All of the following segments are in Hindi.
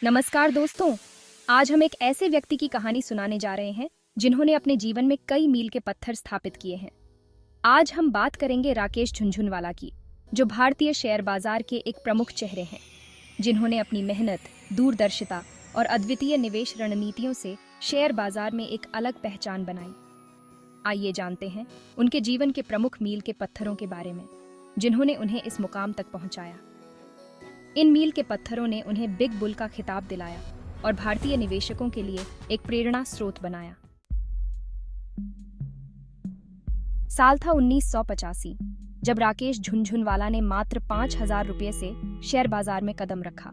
नमस्कार दोस्तों, आज हम एक ऐसे व्यक्ति की कहानी सुनाने जा रहे हैं जिन्होंने अपने जीवन में कई मील के पत्थर स्थापित किए हैं। आज हम बात करेंगे राकेश झुनझुनवाला की, जो भारतीय शेयर बाजार के एक प्रमुख चेहरे हैं, जिन्होंने अपनी मेहनत, दूरदर्शिता और अद्वितीय निवेश रणनीतियों से शेयर बाजार में एक अलग पहचान बनाई। आइए जानते हैं उनके जीवन के प्रमुख मील के पत्थरों के बारे में, जिन्होंने उन्हें इस मुकाम तक पहुंचाया। इन मील के पत्थरों ने उन्हें बिग बुल का खिताब दिलाया और भारतीय निवेशकों के लिए एक प्रेरणा स्रोत बनाया। साल था 1985, जब राकेश झुनझुनवाला ने मात्र 5,000 रुपये से शेयर बाजार में कदम रखा।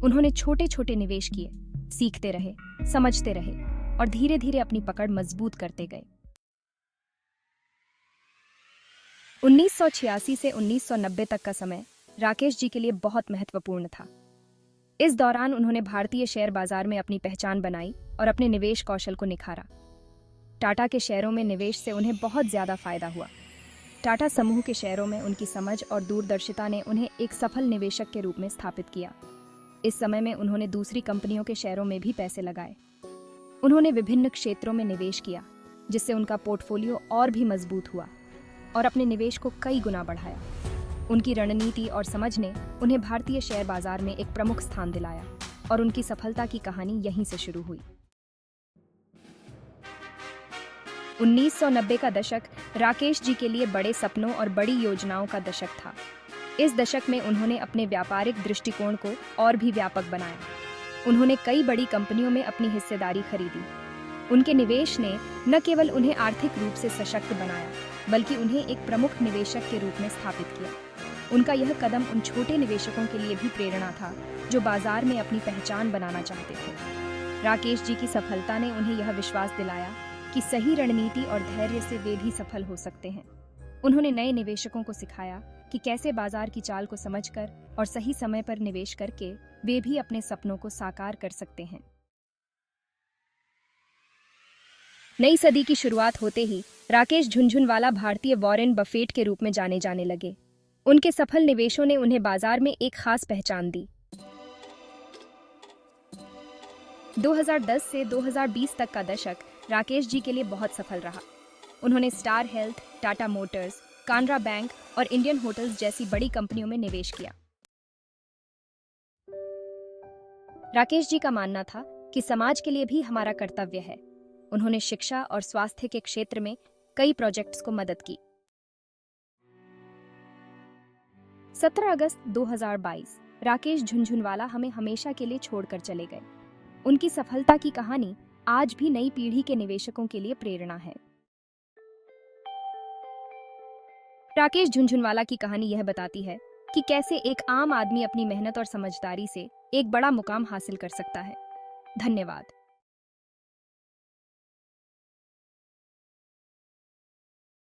उन्होंने छोटे छोटे निवेश किए, सीखते रहे, समझते रहे और धीरे धीरे अपनी पकड़ मजबूत करते गए। 1986 से 1990 तक का समय राकेश जी के लिए बहुत महत्वपूर्ण था। इस दौरान उन्होंने भारतीय शेयर बाजार में अपनी पहचान बनाई और अपने निवेश कौशल को निखारा। टाटा के शेयरों में निवेश से उन्हें बहुत ज्यादा फायदा हुआ। टाटा समूह के शेयरों में उनकी समझ और दूरदर्शिता ने उन्हें एक सफल निवेशक के रूप में स्थापित किया। इस समय में उन्होंने दूसरी कंपनियों के शेयरों में भी पैसे लगाए। उन्होंने विभिन्न क्षेत्रों में निवेश किया, जिससे उनका पोर्टफोलियो और भी मजबूत हुआ और अपने निवेश को कई गुना बढ़ाया। उनकी रणनीति और समझ ने उन्हें भारतीय शेयर बाजार में एक प्रमुख स्थान दिलाया और उनकी सफलता की कहानी यहीं से शुरू हुई। 1990 का दशक राकेश जी के लिए बड़े सपनों और बड़ी योजनाओं का दशक था। इस दशक में उन्होंने अपने व्यापारिक दृष्टिकोण को और भी व्यापक बनाया। उन्होंने कई बड़ी कंपनियों में अपनी हिस्सेदारी खरीदी। उनके निवेश ने न केवल उन्हें आर्थिक रूप से सशक्त बनाया, बल्कि उन्हें एक प्रमुख निवेशक के रूप में स्थापित किया। उनका यह कदम उन छोटे निवेशकों के लिए भी प्रेरणा था, जो बाजार में अपनी पहचान बनाना चाहते थे। राकेश जी की सफलता ने उन्हें यह विश्वास दिलाया कि सही रणनीति और धैर्य से वे भी सफल हो सकते हैं। उन्होंने नए निवेशकों को सिखाया कि कैसे बाजार की चाल को समझकर और सही समय पर निवेश करके वे भी अपने सपनों को साकार कर सकते हैं। नई सदी की शुरुआत होते ही राकेश झुनझुनवाला भारतीय वॉरेन बफेट के रूप में जाने जाने लगे। उनके सफल निवेशों ने उन्हें बाजार में एक खास पहचान दी। 2010 से 2020 तक का दशक राकेश जी के लिए बहुत सफल रहा। उन्होंने star health, Tata Motors, Canara bank और इंडियन होटल्स जैसी बड़ी कंपनियों में निवेश किया। राकेश जी का मानना था कि समाज के लिए भी हमारा कर्तव्य है। उन्होंने शिक्षा और स्वास्थ्य के क्षेत्र में कई प्रोजेक्ट्स को मदद की। 17 अगस्त 2022 राकेश झुनझुनवाला हमें हमेशा के लिए छोड़कर चले गए। उनकी सफलता की कहानी आज भी नई पीढ़ी के निवेशकों के लिए प्रेरणा है। राकेश झुनझुनवाला की कहानी यह बताती है कि कैसे एक आम आदमी अपनी मेहनत और समझदारी से एक बड़ा मुकाम हासिल कर सकता है। धन्यवाद।